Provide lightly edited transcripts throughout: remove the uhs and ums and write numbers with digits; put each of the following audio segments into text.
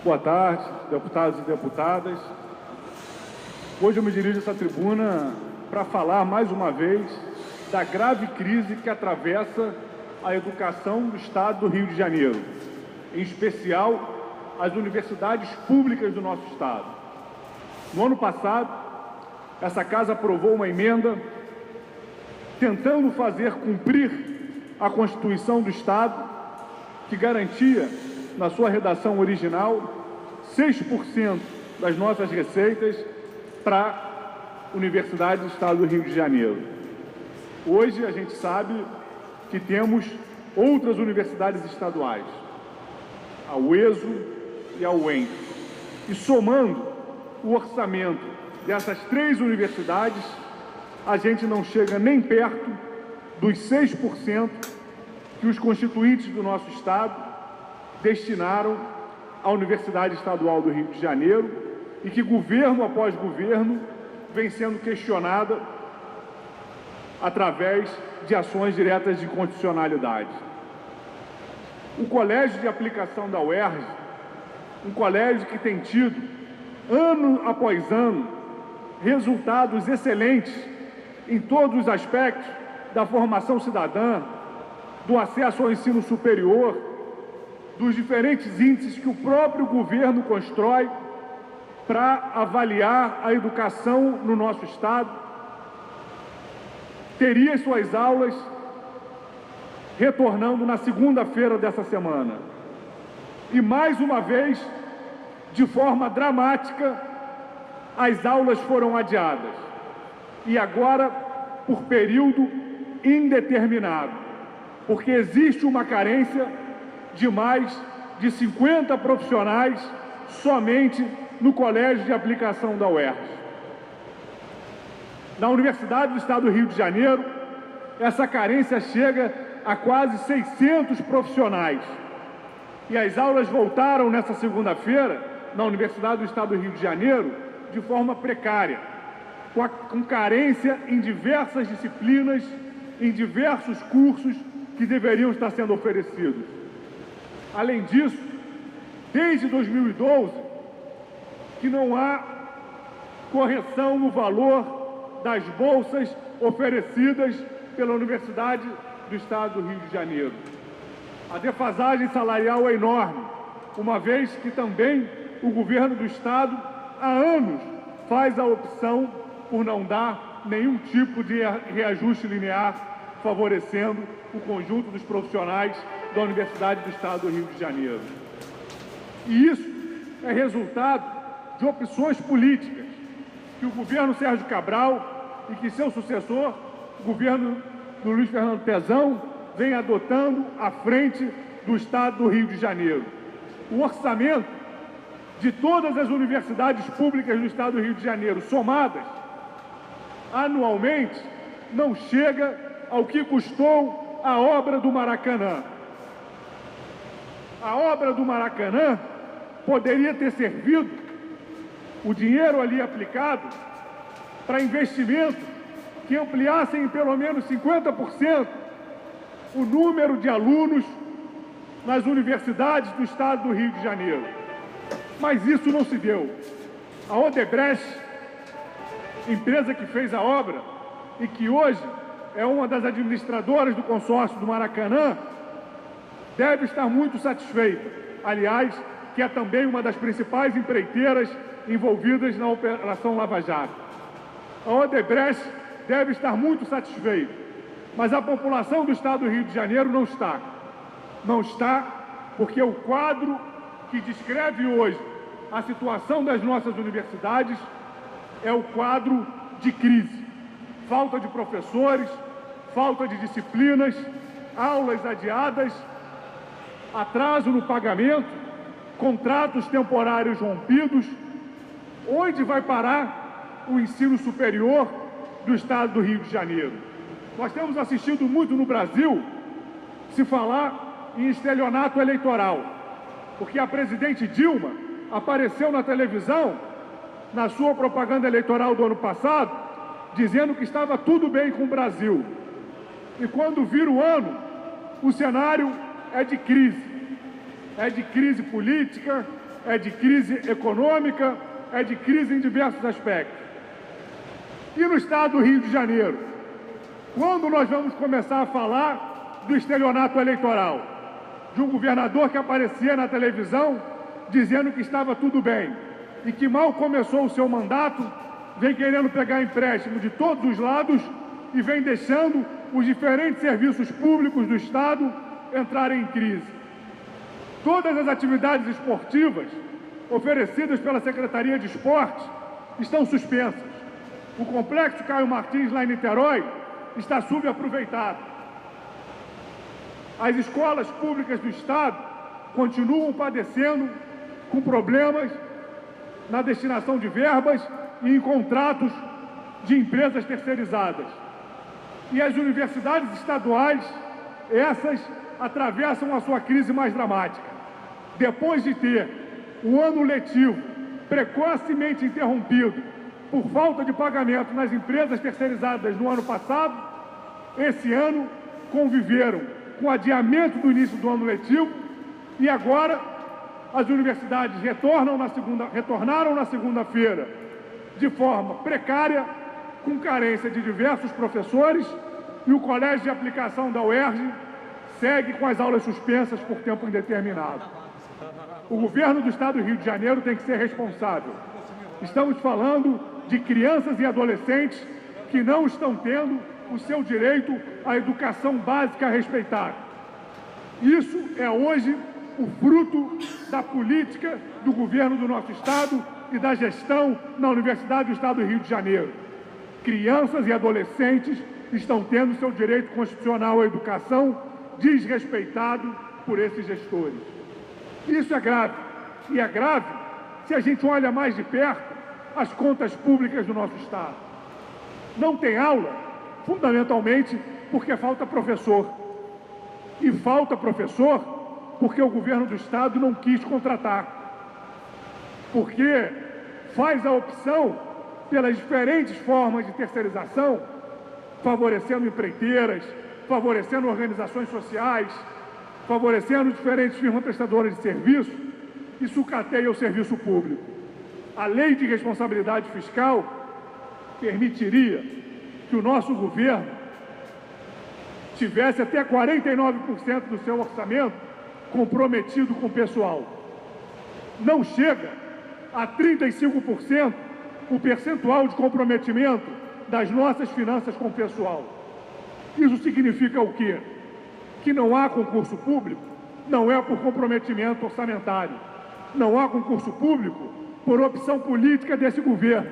Boa tarde, deputados e deputadas. Hoje eu me dirijo a essa tribuna para falar mais uma vez da grave crise que atravessa a educação do Estado do Rio de Janeiro, em especial as universidades públicas do nosso Estado. No ano passado, essa Casa aprovou uma emenda tentando fazer cumprir a Constituição do Estado, que garantia, na sua redação original, 6% das nossas receitas para a Universidade do Estado do Rio de Janeiro. Hoje a gente sabe que temos outras universidades estaduais, a UESO e a UEM. E somando o orçamento dessas três universidades, a gente não chega nem perto dos 6% que os constituintes do nosso Estado destinaram à Universidade Estadual do Rio de Janeiro e que governo após governo vem sendo questionada através de ações diretas de inconstitucionalidade. O Colégio de Aplicação da UERJ, um colégio que tem tido, ano após ano, resultados excelentes em todos os aspectos da formação cidadã, do acesso ao ensino superior, dos diferentes índices que o próprio governo constrói para avaliar a educação no nosso Estado, teria suas aulas retornando na segunda-feira dessa semana. E, mais uma vez, de forma dramática, as aulas foram adiadas. E agora, por período indeterminado, porque existe uma carência de mais de 50 profissionais somente no Colégio de Aplicação da UERJ. Na Universidade do Estado do Rio de Janeiro, essa carência chega a quase 600 profissionais. E as aulas voltaram nessa segunda-feira, na Universidade do Estado do Rio de Janeiro, de forma precária, com carência em diversas disciplinas, em diversos cursos que deveriam estar sendo oferecidos. Além disso, desde 2012, que não há correção no valor das bolsas oferecidas pela Universidade do Estado do Rio de Janeiro. A defasagem salarial é enorme, uma vez que também o governo do Estado, há anos, faz a opção por não dar nenhum tipo de reajuste linear, favorecendo o conjunto dos profissionais da Universidade do Estado do Rio de Janeiro. E isso é resultado de opções políticas que o governo Sérgio Cabral e que seu sucessor, o governo do Luiz Fernando Pezão, vem adotando à frente do Estado do Rio de Janeiro. O orçamento de todas as universidades públicas do Estado do Rio de Janeiro, somadas, anualmente, não chega ao que custou a obra do Maracanã. A obra do Maracanã poderia ter servido, o dinheiro ali aplicado, para investimentos que ampliassem em pelo menos 50% o número de alunos nas universidades do Estado do Rio de Janeiro. Mas isso não se deu. A Odebrecht, empresa que fez a obra e que hoje é uma das administradoras do consórcio do Maracanã, deve estar muito satisfeita. Aliás, que é também uma das principais empreiteiras envolvidas na Operação Lava Jato. A Odebrecht deve estar muito satisfeita, mas a população do Estado do Rio de Janeiro não está. Não está porque o quadro que descreve hoje a situação das nossas universidades é o quadro de crise. Falta de professores, falta de disciplinas, aulas adiadas, atraso no pagamento, contratos temporários rompidos. Onde vai parar o ensino superior do Estado do Rio de Janeiro? Nós temos assistido muito no Brasil se falar em estelionato eleitoral, porque a presidente Dilma apareceu na televisão, na sua propaganda eleitoral do ano passado, dizendo que estava tudo bem com o Brasil. E quando vira o ano, o cenário é de crise política, é de crise econômica, é de crise em diversos aspectos. E no estado do Rio de Janeiro? Quando nós vamos começar a falar do estelionato eleitoral? De um governador que aparecia na televisão dizendo que estava tudo bem e que mal começou o seu mandato, vem querendo pegar empréstimo de todos os lados e vem deixando os diferentes serviços públicos do Estado entrarem em crise. Todas as atividades esportivas oferecidas pela Secretaria de Esportes estão suspensas. O Complexo Caio Martins, lá em Niterói, está subaproveitado. As escolas públicas do Estado continuam padecendo com problemas na destinação de verbas e em contratos de empresas terceirizadas. E as universidades estaduais, essas atravessam a sua crise mais dramática. Depois de ter o ano letivo precocemente interrompido por falta de pagamento nas empresas terceirizadas no ano passado, esse ano conviveram com o adiamento do início do ano letivo e agora as universidades retornaram na segunda-feira de forma precária, com carência de diversos professores, e o Colégio de Aplicação da UERJ segue com as aulas suspensas por tempo indeterminado. O governo do Estado do Rio de Janeiro tem que ser responsável. Estamos falando de crianças e adolescentes que não estão tendo o seu direito à educação básica respeitado. Isso é hoje o fruto da política do governo do nosso Estado e da gestão na Universidade do Estado do Rio de Janeiro. Crianças e adolescentes estão tendo seu direito constitucional à educação desrespeitado por esses gestores. Isso é grave, e é grave se a gente olha mais de perto as contas públicas do nosso Estado. Não tem aula, fundamentalmente, porque falta professor. E falta professor porque o governo do Estado não quis contratar. Porque faz a opção pelas diferentes formas de terceirização, favorecendo empreiteiras, favorecendo organizações sociais, favorecendo diferentes firmas prestadoras de serviço e sucateia o serviço público. A lei de responsabilidade fiscal permitiria que o nosso governo tivesse até 49% do seu orçamento comprometido com o pessoal. Não chega a 35% o percentual de comprometimento das nossas finanças com o pessoal. Isso significa o quê? Que não há concurso público, não é por comprometimento orçamentário. Não há concurso público por opção política desse governo,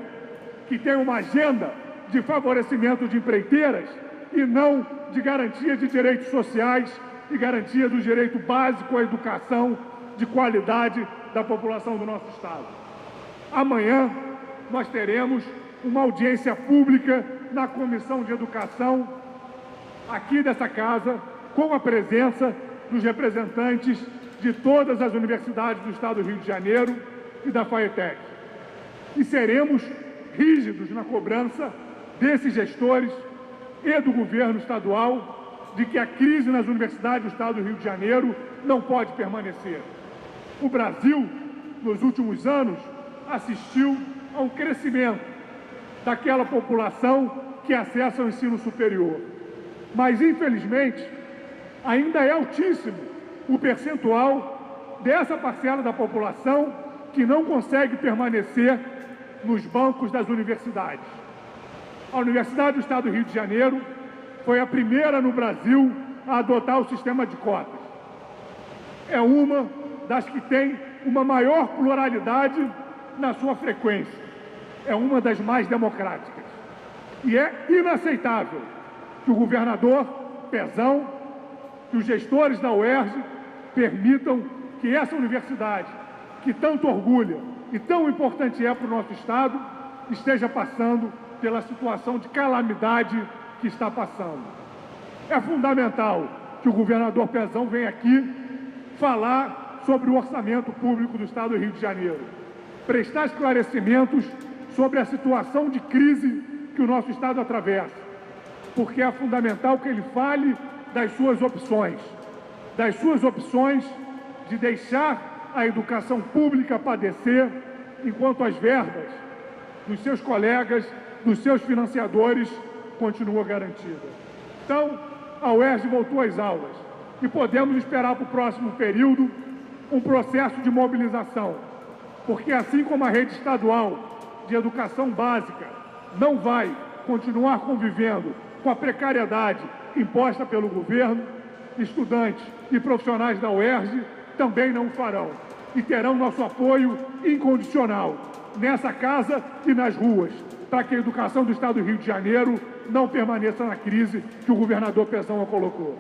que tem uma agenda de favorecimento de empreiteiras e não de garantia de direitos sociais e garantia do direito básico à educação de qualidade da população do nosso Estado. Amanhã nós teremos uma audiência pública na Comissão de Educação aqui dessa casa, com a presença dos representantes de todas as universidades do Estado do Rio de Janeiro e da FAETEC. E seremos rígidos na cobrança desses gestores e do governo estadual de que a crise nas universidades do Estado do Rio de Janeiro não pode permanecer. O Brasil, nos últimos anos, assistiu a um crescimento daquela população que acessa o ensino superior. Mas, infelizmente, ainda é altíssimo o percentual dessa parcela da população que não consegue permanecer nos bancos das universidades. A Universidade do Estado do Rio de Janeiro foi a primeira no Brasil a adotar o sistema de cotas. É uma das que tem uma maior pluralidade na sua frequência. É uma das mais democráticas. E é inaceitável que o governador Pezão, que os gestores da UERJ permitam que essa universidade, que tanto orgulha e tão importante é para o nosso Estado, esteja passando pela situação de calamidade que está passando. É fundamental que o governador Pezão venha aqui falar sobre o orçamento público do Estado do Rio de Janeiro, prestar esclarecimentos sobre a situação de crise que o nosso Estado atravessa, porque é fundamental que ele fale das suas opções de deixar a educação pública padecer, enquanto as verbas dos seus colegas, dos seus financiadores, continuam garantidas. Então, a UERJ voltou às aulas e podemos esperar para o próximo período um processo de mobilização, porque assim como a rede estadual de educação básica não vai continuar convivendo com a precariedade imposta pelo governo, estudantes e profissionais da UERJ também não o farão e terão nosso apoio incondicional nessa casa e nas ruas, para que a educação do Estado do Rio de Janeiro não permaneça na crise que o governador Pezão a colocou.